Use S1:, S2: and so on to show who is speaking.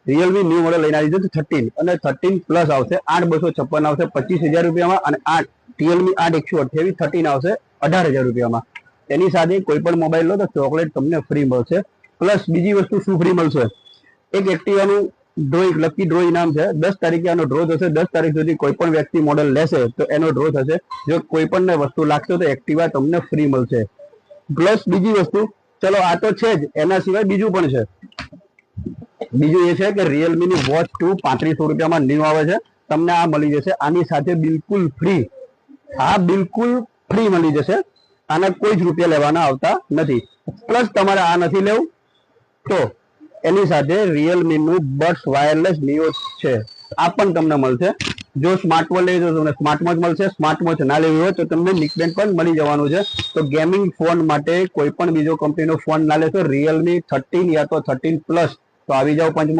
S1: Realme new model લઈને આવી છે 13 અને 13 પ્લસ આવશે 8256 આવશે 25,000 રૂપિયામાં અને 8 રિયલમી 8128 13 આવશે 18,000 રૂપિયામાં. એની સાથે કોઈ પણ મોબાઈલ લો તો ચોકલેટ તમને ફ્રી મળશે. પ્લસ બીજી વસ્તુ શું ફ્રી મળશે, એક એક્ટિવાનું ડ્રો, લકી ડ્રો ઇનામ છે. 10 તારીખે આનો ડ્રો થશે. 10 તારીખ સુધી કોઈ પણ વ્યક્તિ મોડલ લેશે તો એનો ડ્રો થશે. જો કોઈ પણ વસ્તુ લાગશે તો એક્ટિવા તમને ફ્રી મળશે. પ્લસ બીજી વસ્તુ, ચલો આ તો છે જ, એના સિવાય બીજું પણ છે. બીજું એ છે કે રિયલમી ની વોચ 2 3500 રૂપિયામાં ન્યુ આવે છે. તમને આ મળી જશે આની સાથે બિલકુલ ફ્રી. આ બિલકુલ ફ્રી મળી જશે. આના કોઈ જ રૂપિયા લેવાના આવતા નથી. પ્લસ તમારે આ નથી લેવું તો એની સાથે રિયલમી નું બડ્સ વાયરલેસ નિયો છે, આ પણ તમને મળશે. જો સ્માર્ટ વોચ લઈ તો તમને સ્માર્ટ વોચ મળશે. સ્માર્ટ વોચ ના લેવી હોય તો તમને નિકબેન્ડ પણ મળી જવાનું છે. તો ગેમિંગ ફોન માટે કોઈ પણ બીજો કંપનીનો ફોન ના લેશો, રિયલમી 13 યા તો 13 પ્લસ તો આવી જાઓ પંચમુખ.